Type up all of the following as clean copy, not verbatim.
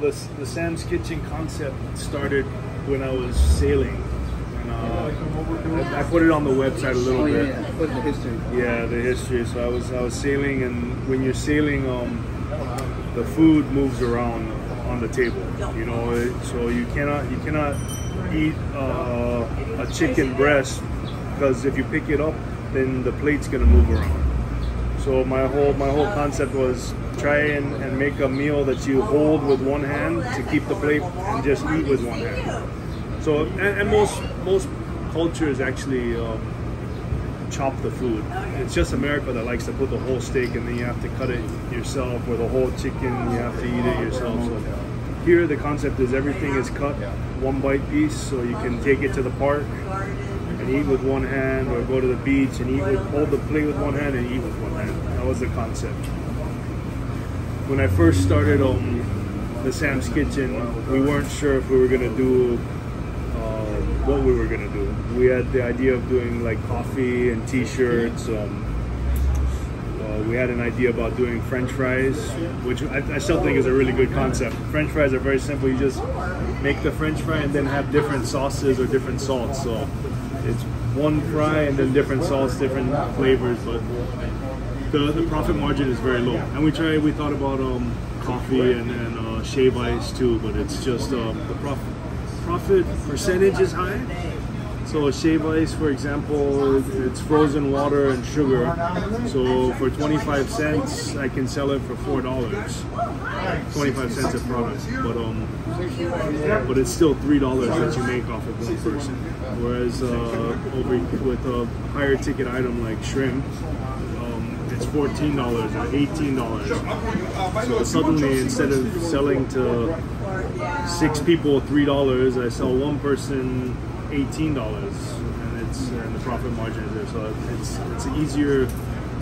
The Sam's Kitchen concept started when I was sailing. And I put it on the website a little bit. Yeah, put the history. Yeah, the history. So I was sailing, and when you're sailing, the food moves around on the table. You know, so you cannot eat a chicken breast, because if you pick it up, then the plate's gonna move around. So my whole concept was try and make a meal that you hold with one hand to keep the plate and just eat with one hand. So and most cultures actually chop the food. It's just America that likes to put the whole steak and then you have to cut it yourself, or the whole chicken you have to eat it yourself. So here the concept is everything is cut one bite piece, so you can take it to the park and eat with one hand, or go to the beach and hold the plate with one hand and eat with one hand. That was the concept. When I first started the Sam's Kitchen, we weren't sure if we were gonna do what we were gonna do. We had the idea of doing like coffee and t-shirts. We had an idea about doing French fries, which I still think is a really good concept. French fries are very simple. You just make the French fry and then have different sauces or different salts. So it's one fry and then different salts, different flavors, but the profit margin is very low. And we thought about coffee and shave ice too, but it's just the profit percentage is high. So shave ice, for example, it's frozen water and sugar. So for 25 cents, I can sell it for $4. 25 cents a product, but it's still $3 that you make off of one person. Whereas over with a higher ticket item like shrimp, it's $14 or $18. So suddenly, instead of selling to 6 people $3, I sell one person $18, and the profit margin is there. So it's easier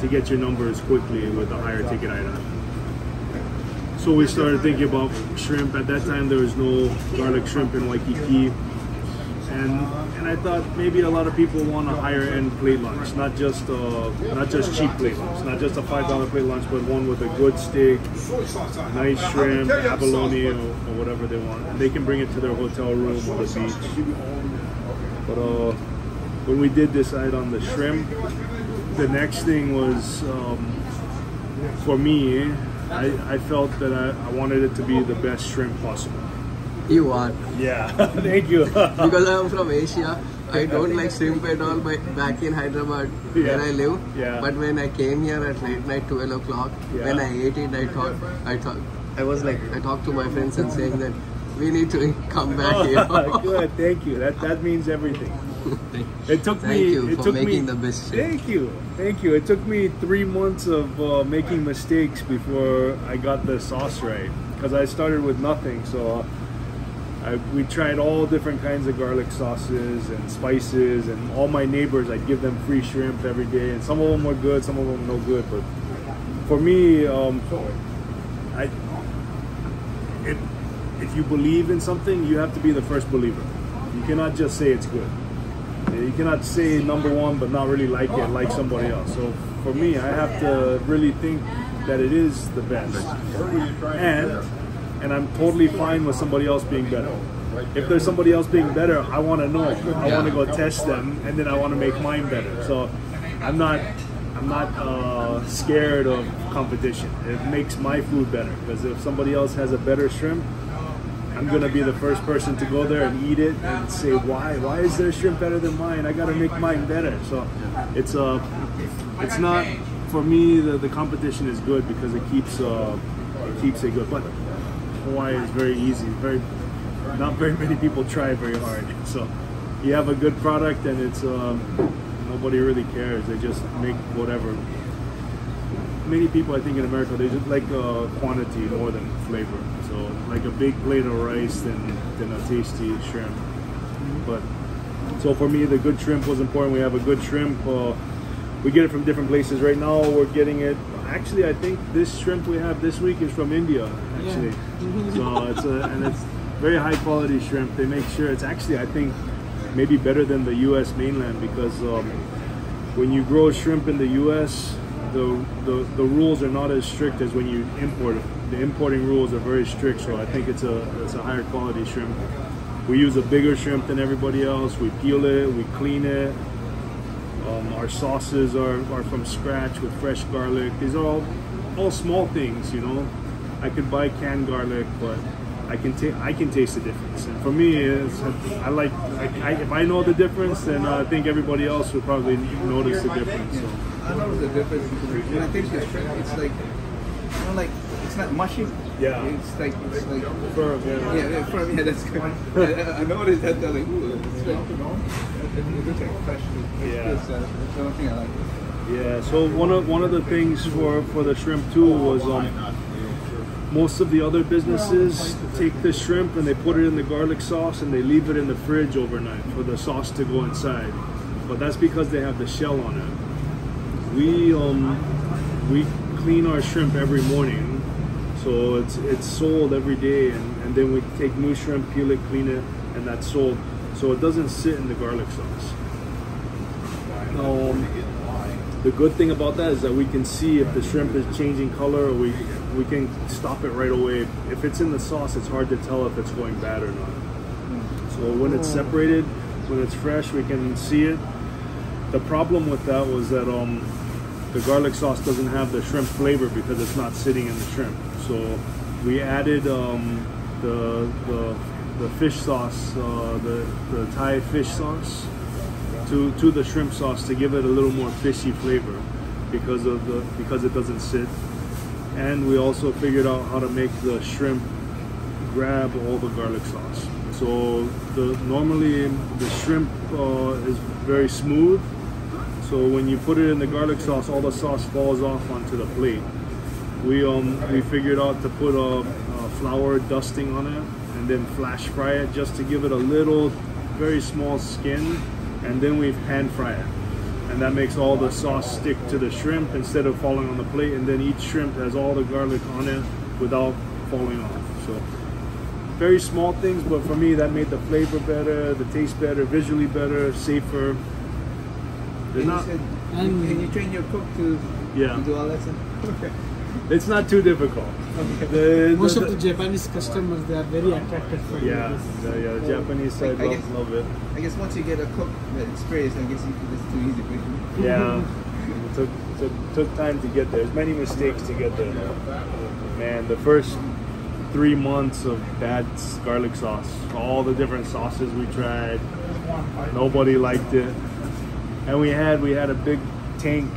to get your numbers quickly with a higher ticket item. So we started thinking about shrimp. At that time, there was no garlic shrimp in Waikiki, and I thought maybe a lot of people want a higher end plate lunch, not just cheap plate lunch, not just a $5 plate lunch, but one with a good steak, nice shrimp, abalone, or whatever they want, and they can bring it to their hotel room or the beach. But when we did decide on the shrimp, the next thing was for me, I felt that I wanted it to be the best shrimp possible. You are. Yeah, thank you. Because I am from Asia, I don't like shrimp at all. But back in Hyderabad, where I live, but when I came here at late night, 12 o'clock, when I ate it, I talked to my friends and saying that we need to come back here. Good, thank you. That means everything. Thank you for making the best shrimp. Thank you. It took me 3 months of making mistakes before I got the sauce right, because I started with nothing. So we tried all different kinds of garlic sauces and spices, and all my neighbors, I'd give them free shrimp every day, and some of them were good, some of them no good. But for me, if you believe in something, you have to be the first believer. You cannot just say it's good. You cannot say number one but not really like it like somebody else. So for me, I have to really think that it is the best, and I'm totally fine with somebody else being better. If there's somebody else being better, I want to know. I want to go test them, and then I want to make mine better. So I'm not scared of competition. It makes my food better, because if somebody else has a better shrimp, I'm gonna be the first person to go there and eat it and say, why is their shrimp better than mine? I gotta make mine better. So it's not, for me, the competition is good because it keeps it good. But Hawaii is very easy. Not very many people try very hard. So you have a good product, and it's nobody really cares. They just make whatever. Many people, I think, in America, they just like quantity more than flavor. So like a big plate of rice than a tasty shrimp. But so for me, the good shrimp was important. We have a good shrimp. We get it from different places. Right now, we're getting it. Actually, I think this shrimp we have this week is from India. Actually, so it's very high quality shrimp. They make sure it's actually, I think, maybe better than the U.S. mainland, because when you grow shrimp in the U.S., the rules are not as strict as when you import it. The importing rules are very strict, so I think it's a higher quality shrimp. We use a bigger shrimp than everybody else. We peel it, we clean it. Our sauces are from scratch with fresh garlic. These are all small things, you know. I could buy canned garlic, but I can taste the difference. And for me, if I know the difference, then I think everybody else would probably notice the difference. So. I notice the difference when I taste the shrimp. It's like, you know, like it's not mushy. Yeah. It's like firm. Yeah, firm. Yeah, that's good. I noticed that. They're like, ooh, it's like fresh. Yeah. That's the only thing I like. Yeah. So one of the things for the shrimp too was most of the other businesses take the shrimp and they put it in the garlic sauce and they leave it in the fridge overnight for the sauce to go inside. But that's because they have the shell on it. We clean our shrimp every morning, so it's sold every day, and then we take new shrimp, peel it, clean it, and that's sold. So it doesn't sit in the garlic sauce. The good thing about that is that we can see if the shrimp is changing color, or we can stop it right away. If it's in the sauce, it's hard to tell if it's going bad or not. So when it's separated, when it's fresh, we can see it. The problem with that was that the garlic sauce doesn't have the shrimp flavor because it's not sitting in the shrimp. So we added the fish sauce, the Thai fish sauce, to the shrimp sauce to give it a little more fishy flavor because it doesn't sit. And we also figured out how to make the shrimp grab all the garlic sauce. So normally the shrimp is very smooth. So when you put it in the garlic sauce, all the sauce falls off onto the plate. We figured out to put a flour dusting on it and then flash fry it just to give it a little, very small skin. And then we pan fry it, and that makes all the sauce stick to the shrimp instead of falling on the plate, and then each shrimp has all the garlic on it without falling off. So very small things, but for me that made the flavor better, the taste better, visually better, safer. And you train your cook to do all that stuff? Okay. It's not too difficult. Okay. Most of the Japanese customers, they are very attracted for the Japanese side love it. I guess once you get a cook that experience, I guess it's too easy for you. Yeah, it took time to get there. There's many mistakes to get there. Man, the first 3 months of bad garlic sauce, all the different sauces we tried, nobody liked it. And we had a big tank,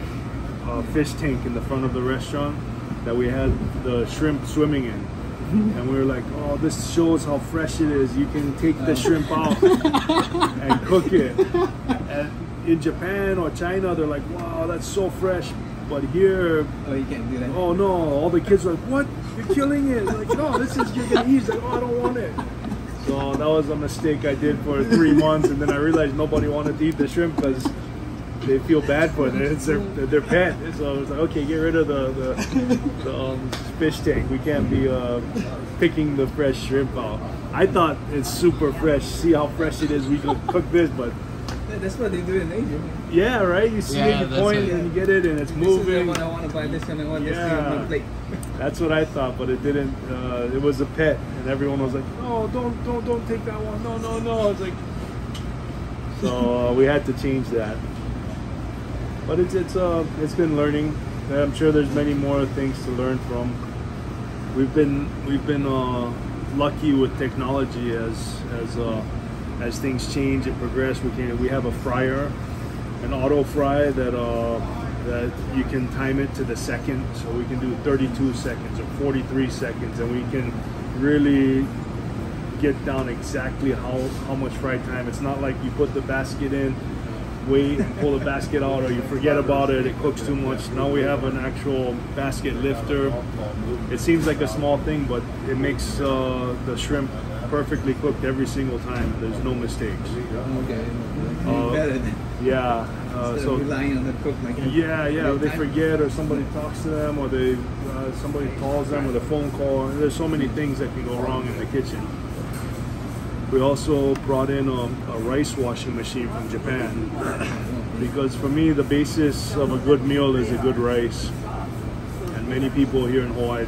fish tank in the front of the restaurant that we had the shrimp swimming in. And we were like, oh, this shows how fresh it is. You can take the shrimp out and cook it. And in Japan or China, they're like, wow, that's so fresh. But here, oh, you can't do that. Oh no, all the kids are like, what? You're killing it. Like, no, you're gonna eat. Like, oh, I don't want it. So that was a mistake I did for 3 months, and then I realized nobody wanted to eat the shrimp because they feel bad for it. It's their pet. So it's like, okay, get rid of the fish tank. We can't be picking the fresh shrimp out. I thought it's super fresh. See how fresh it is. We could cook this, but that's what they do in Asia. Yeah, right. You see it, you point, and you get it, and it's moving. This is what I want to buy. This and I want this thing on my plate. That's what I thought, but it didn't. It was a pet, and everyone was like, "No, don't take that one. No." It's like, so we had to change that. But it's been learning. I'm sure there's many more things to learn from. We've been lucky with technology as things change and progress. We have a fryer, an auto fry that you can time it to the second, so we can do 32 seconds or 43 seconds, and we can really get down exactly how much fry time. It's not like you put the basket in, wait and pull the basket out, or you forget about it, it cooks too much. Now we have an actual basket lifter. It seems like a small thing, but it makes the shrimp perfectly cooked every single time. There's no mistakes. Okay. Yeah. So relying on the cook, like they forget, or somebody talks to them, or somebody calls them with a phone call. And there's so many things that can go wrong in the kitchen. We also brought in a rice washing machine from Japan. because for me the basis of a good meal is a good rice. And many people here in Hawaii,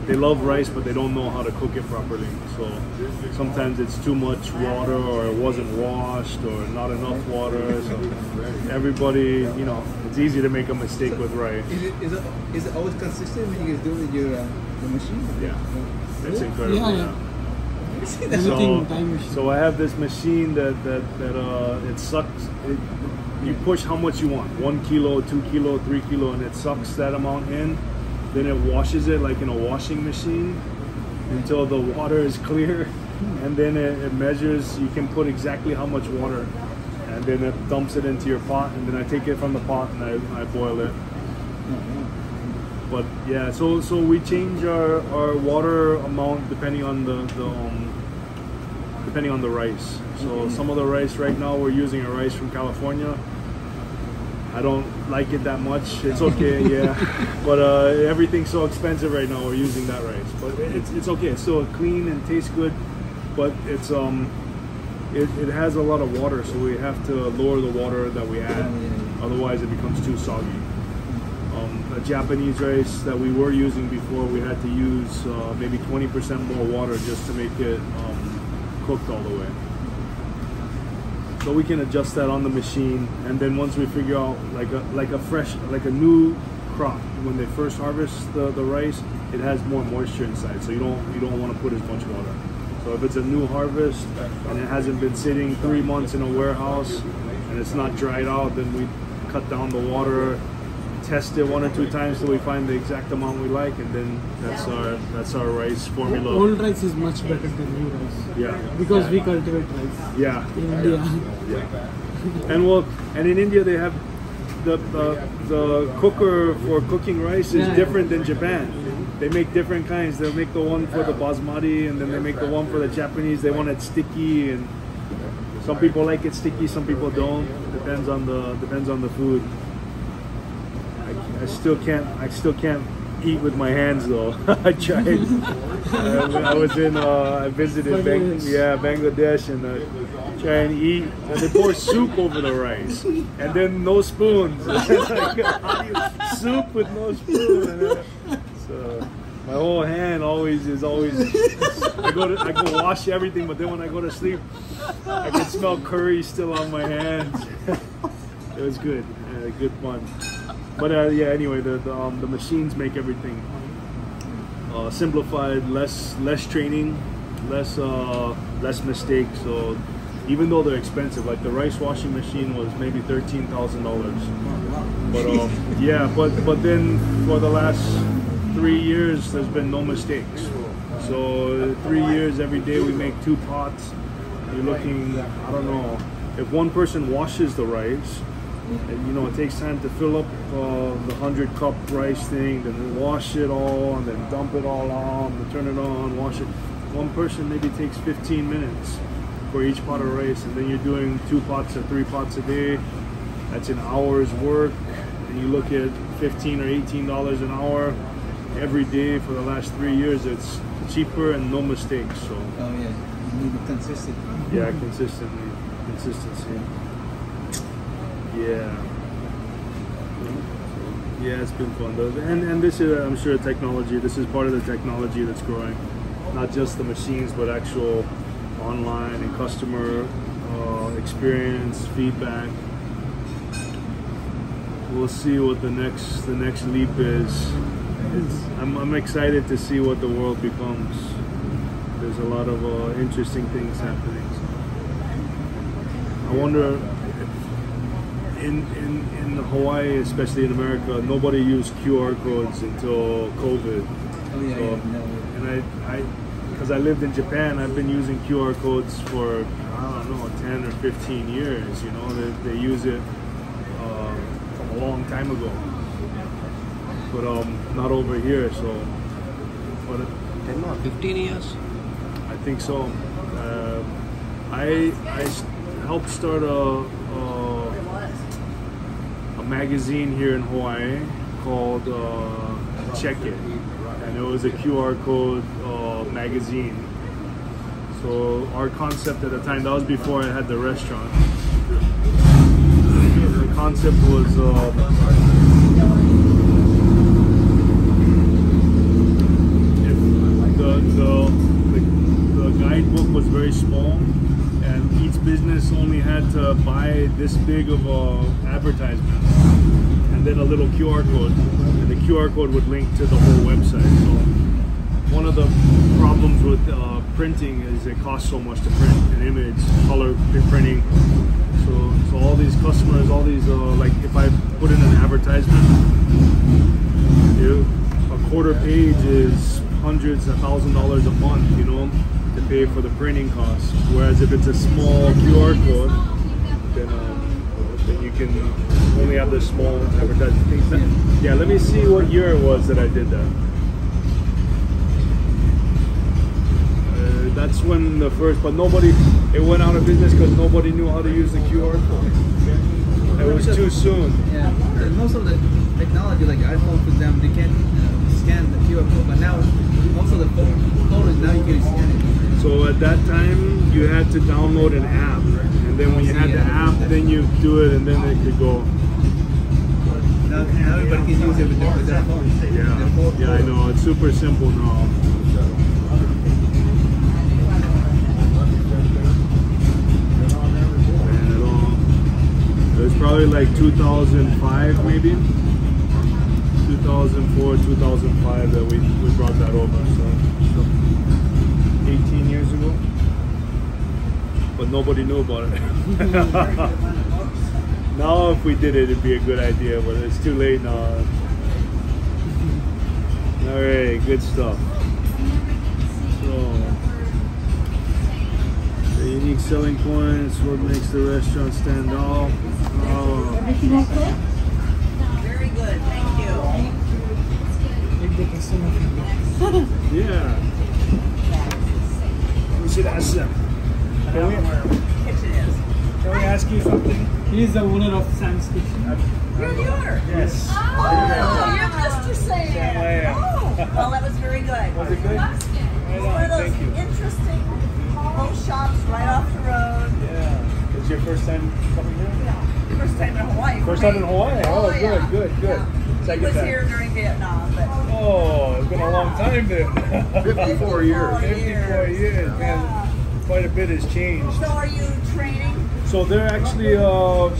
they love rice, but they don't know how to cook it properly. So sometimes it's too much water, or it wasn't washed, or not enough water. So everybody, you know, it's easy to make a mistake with rice. Is it always consistent when you guys do it with your the machine? Yeah, it's incredible. Yeah. So I have this machine that it sucks. You push how much you want, 1 kilo, 2 kilo, 3 kilo, and it sucks that amount in. Then it washes it like in a washing machine until the water is clear, and then it measures. You can put exactly how much water, and then it dumps it into your pot, and then I take it from the pot and I boil it. But yeah, so we change our water amount depending on depending on the rice. So some of the rice right now, we're using a rice from California. I don't like it that much. It's okay, yeah. But everything's so expensive right now. We're using that rice, but it's okay. It's still clean and tastes good, but it's it has a lot of water, so we have to lower the water that we add. Otherwise, it becomes too soggy. The Japanese rice that we were using before, we had to use maybe 20% more water just to make it cooked all the way. So we can adjust that on the machine, and then once we figure out like a new crop, when they first harvest the rice, it has more moisture inside, so you don't want to put as much water. So if it's a new harvest and it hasn't been sitting 3 months in a warehouse and it's not dried out, then we cut down the water, test it 1 or 2 times till we find the exact amount we like, and then that's our rice formula. Old rice is much better than new rice. Yeah. Because we cultivate rice. Yeah. In India. Yeah. And in India they have the cooker for cooking rice is different than Japan. They make different kinds. They'll make the one for the basmati, and then they make the one for the Japanese. They want it sticky, and some people like it sticky, some people don't. Depends on the food. I still can't eat with my hands though. I tried. I visited Bangladesh, and try and eat, and they pour soup over the rice, and then no spoons. Soup with no spoon. So my whole hand is always. I go wash everything, but then when I go to sleep, I can smell curry still on my hands. It was good, good fun. But yeah, anyway, the machines make everything simplified, less training, less mistakes. So even though they're expensive, like the rice washing machine was maybe $13,000. But yeah, but then for the last 3 years, there's been no mistakes. So 3 years, every day we make 2 pots. You're looking, I don't know, if one person washes the rice. And, you know, it takes time to fill up the 100-cup rice thing, then wash it all, and then dump it all on, then turn it on, wash it. One person maybe takes 15 minutes for each pot of rice, and then you're doing 2 pots or 3 pots a day. That's an hour's work, and you look at $15 or $18 an hour every day for the last 3 years. It's cheaper and no mistakes. So. Oh yeah, you need to be consistent. Yeah, consistency. Yeah, it's been fun though, and this is, I'm sure, technology. This is part of the technology that's growing, not just the machines, but actual online and customer experience, feedback. We'll see what the next leap is. I'm excited to see what the world becomes. There's a lot of interesting things happening. I wonder. In Hawaii, especially in America, nobody used QR codes until COVID. Oh yeah, so, and I because I lived in Japan, I've been using QR codes for, I don't know, 10 or 15 years. You know, they use it from a long time ago, but not over here. So, but 10 or 15 years? I think so. I helped start a magazine here in Hawaii called Check It, and it was a QR code magazine. So our concept at the time, that was before I had the restaurant. the concept was the guidebook was very small, and each business only had to buy this big of a advertisement, and then a little QR code, and the QR code would link to the whole website. So one of the problems with printing is it costs so much to print an image, color printing. So all these customers, all these like if I put in an advertisement, a quarter page is hundreds of $1,000s a month, you know, to pay for the printing costs. Whereas if it's a small QR code, then you can only have this small advertisement. Yeah, let me see what year it was that I did that. That's when the first, but it went out of business because nobody knew how to use the QR code. It was too soon. Yeah, most of the technology, like iPhone, for example, they can't scan the QR code, but now most of the photos now you can scan it. So at that time, you had to download an app, and then when you had the app, then you do it, and then it could go. Now everybody can use it with their phone. Yeah, I know. It's super simple now. It was probably like 2005, maybe 2004, 2005 that we brought that over. So 18 years ago, but nobody knew about it. Now, if we did it, it'd be a good idea, but it's too late now. All right, good stuff. So. The unique selling points, what makes the restaurant stand out. Oh. Very good, thank you. Yeah. We should ask them. Can we ask you something? He is the owner of Sam's Kitchen. You're the owner? Yes. Oh, you're Mr. Sam. Oh, well, that was very good. Was it good? It's one of those interesting little shops right off the road. Yeah. It's your first time coming here? Yeah. First time in Hawaii. First time in Hawaii? Oh, yeah. good. Yeah. Second He was time. here during Vietnam, but Oh, it's been a long time then. 54 years. 54 years, man. Quite a bit has changed. So are you training? So they're actually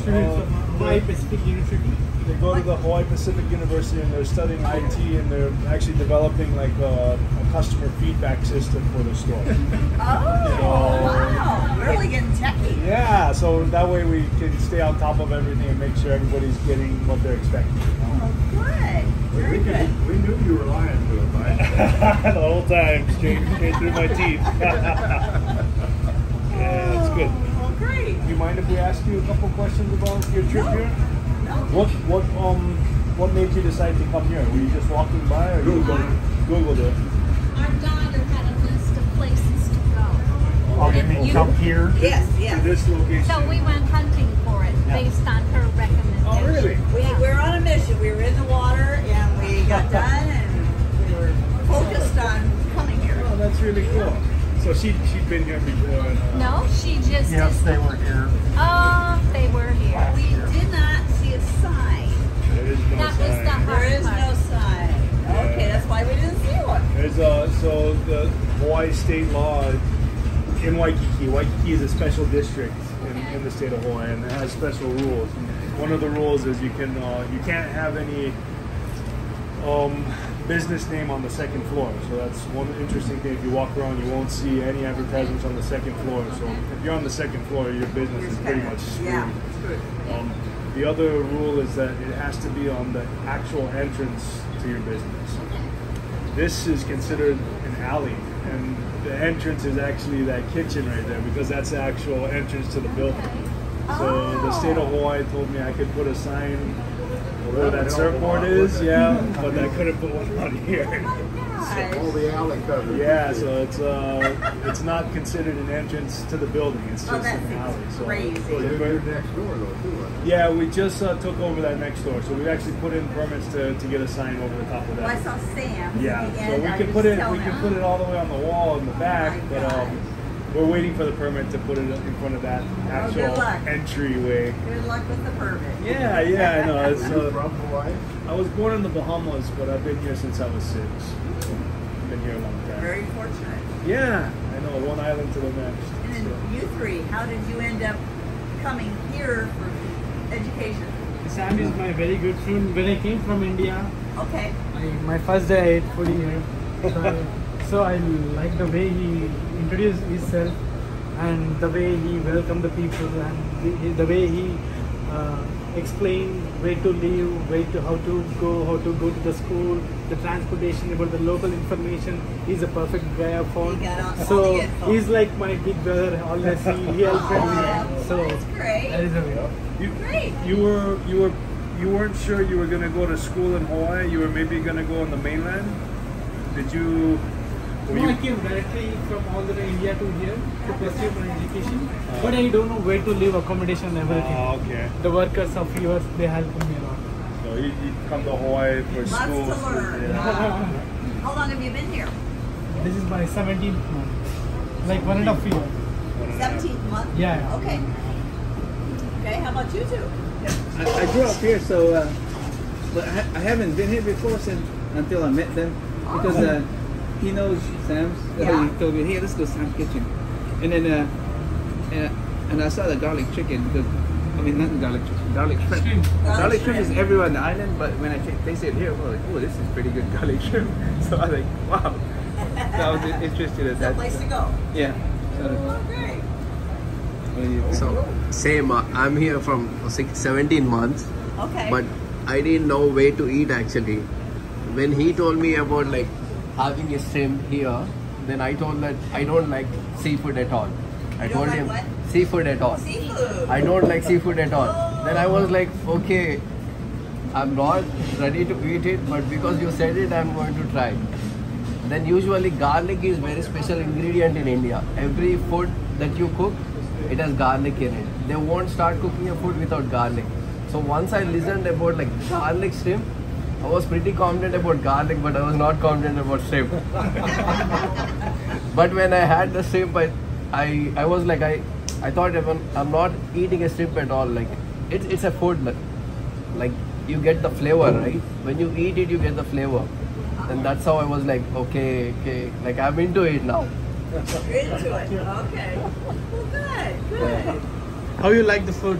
Students of Hawaii Pacific University. they go to the Hawaii Pacific University and they're studying IT, and they're actually developing like a customer feedback system for the store. Oh, wow. Really getting techy. Yeah, so that way we can stay on top of everything and make sure everybody's getting what they're expecting. Oh, good. Very good. We knew you were lying to us, right? The whole time, straight through my teeth. Yeah, it's good. Well, great. Do you mind if we ask you a couple questions about your trip here? No. What made you decide to come here? Were you just walking by, or you Googled it? Our daughter had a list of places to go. Oh, And you- come here Yes, to yes. this location. So we went hunting for it based on her recommendation. Oh, really? We're on a mission. We were in the water and we got done and we were focused on coming here. Oh, that's really cool. So she'd been here before. No, she just. Yes, they were here. Oh, they were here. We did not see a sign. There is no That was sign. the hard There is part. no sign. Okay, that's why we didn't see one. There's so the Hawaii state law in Waikiki. Waikiki is a special district in the state of Hawaii, and it has special rules. One of the rules is you can't have any business name on the second floor. So that's one interesting thing. If you walk around, you won't see any advertisements on the second floor. So if you're on the second floor, your business is pretty much screwed. Yeah. The other rule is that it has to be on the actual entrance to your business. This is considered an alley, and the entrance is actually that kitchen right there, because that's the actual entrance to the building. So the state of Hawaii told me I could put a sign where that surfboard is, but I couldn't put one on here. All the alley covered. Yeah, so it's not considered an entrance to the building. It's just that's an alley. So crazy. You're next door though, too. Right? yeah, we just took over that next door, so we actually put in permits to get a sign over the top of Well, I that. saw Sam. Yeah, at the so end. we I can was put it telling him, all the way on the wall in the back, my but God. we're waiting for the permit to put it in front of that actual entryway. Good luck with the permit. Yeah, I know. It's, from Hawaii? I was born in the Bahamas, but I've been here since I was 6. Been here a long time. Very fortunate. Yeah, I know. One island to the next. And then you three, how did you end up coming here for education? Sam is my very good friend. When I came from India, Okay. my first day I ate food here. So I like the way he introduced himself and the way he welcomed the people and the way he explained where to live, how to go to the school, the transportation, about the local information. He's a perfect guy I found. So he's like my big brother. Always he helped me. So that's great. that is a way. Great. You weren't sure you were gonna go to school in Hawaii. You were maybe gonna go on the mainland. Did you? I came directly from all the way India to here to pursue my education. But I don't know where to live, accommodation, everything. Okay. The workers of yours, they helped me a lot. So you come to Hawaii for Lots school. to learn. Yeah. How long have you been here? This is my 17th month. Like 1.5 years. 17th month? Yeah. Okay. Okay, how about you two? I grew up here, so but I haven't been here before until I met them because he knows Sam's. Yeah. He told me, "Hey, let's go to Sam's Kitchen," and then and I saw the garlic chicken because I mean not garlic chicken, garlic shrimp. Garlic shrimp is everywhere on the island, but when I tasted it here, I was like, "Oh, this is pretty good garlic shrimp." So I was like, "Wow." So I was interested in It's that. a place to go. Yeah. Oh, great. So same. I'm here from 17 months. Okay. But I didn't know where to eat actually. When he told me about like having a shrimp here, then I told that I don't like seafood at all. I told him what? seafood at all. Seafood. I don't like seafood at all. Then I was like, okay, I'm not ready to eat it, but because you said it, I'm going to try. Then usually garlic is very special ingredient in India. Every food that you cook, it has garlic in it. They won't start cooking a food without garlic. So once I listened about like garlic shrimp, I was pretty confident about garlic, but I was not confident about shrimp. But when I had the shrimp, I was like, I thought I'm not eating a shrimp at all. Like it's a food, like you get the flavor, right? When you eat it, you get the flavor. And that's how I was like, okay, like I'm into it now. Into it. Okay. Well, good. How you like the food?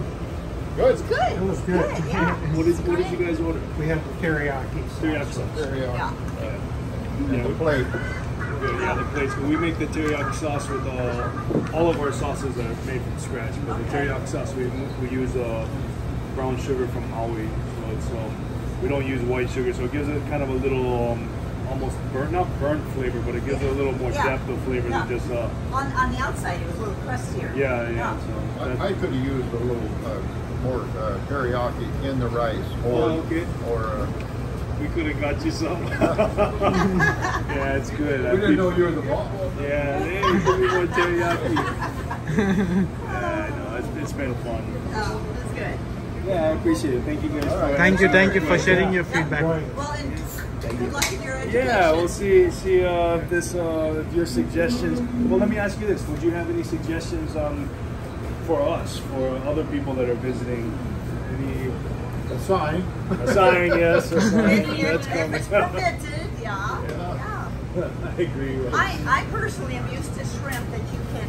Good. It's good. It was good. Yeah. What did you guys order? We have teriyaki. Teriyaki sauce. Yeah. Yeah, the plate. Yeah, the plates. But we make the teriyaki sauce with all of our sauces are made from scratch. But the teriyaki sauce we use brown sugar from Maui, so it's we don't use white sugar, so it gives it kind of a little almost not burnt flavor, but it gives it a little more depth of flavor than just on the outside it was a little crustier. Yeah. So I could have used a little more teriyaki in the rice, or we could have got you some. Yeah, it's good. We didn't know you were the boss. Yeah, hey, give me more teriyaki. Yeah, I know. It's been fun. Oh, that's good. Yeah, I appreciate it. Thank you guys. For Thank you for sharing your feedback. Well, and good luck in your education. Yeah, we'll see if your suggestions. Well, let me ask you this: would you have any suggestions for us, for other people that are visiting? A sign. A sign, yes. A sign. If it's permitted, yeah. I agree. With I personally am used to shrimp that you can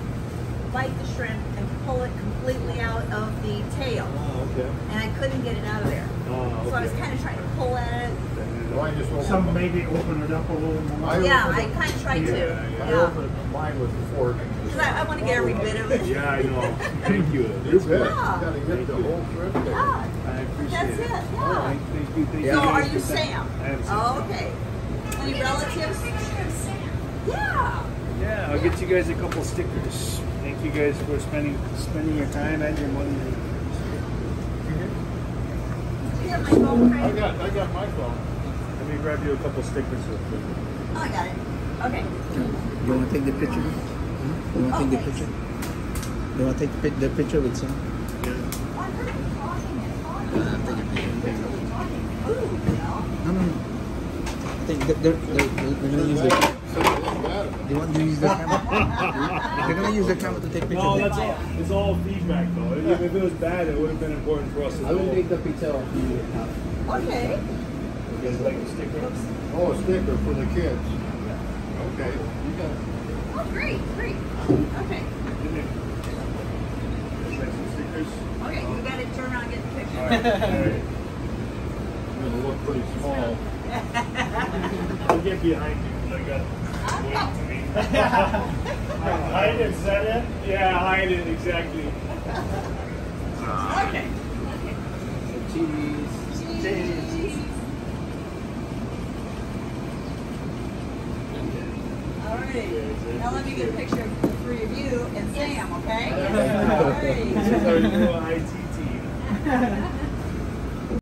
bite the shrimp and pull it completely out of the tail. Oh, okay. And I couldn't get it out of there. Oh, So I was kind of trying to pull at it. I just opened Some maybe open it up a little more. Yeah, I kind of tried to. I opened mine with the fork. Because I want to get every bit of it. Yeah, I know. Thank you. You bet. You Yeah. gotta get the whole shrimp there. Yeah. I appreciate That's it. it, yeah. All right, thank you. Thank you. So are guys you for that. Sam? I am Sam. Oh, okay. Any relatives? Yeah. Yeah, I'll get you guys a couple stickers. Thank you guys for spending your time and your money. Do you have my phone, Craig? I got my phone. Let me grab you a couple stickers real quick. Oh, I got it. Okay. You want to take the picture? You want to take the picture? You want to take the picture with Sam? No. I think they're going to use it. They want to use the camera. They're gonna use the camera to take pictures. No, that's all. It's all feedback though. If it was bad, it would have been important for us as I will well. take the picture of you. Okay. You guys like the sticker? Oh, a sticker for the kids. Okay. Oh, great, great. Okay. Guys like some stickers? Okay, you got to turn around and get the picture. All right. It'll look pretty small. I'll get behind you because I got weight to me. Hide it, is that it? Yeah, hide it, exactly. Okay. Cheese. Cheese. All right. Now let me get a picture of the three of you and Sam, okay? All right. This is our new IT team.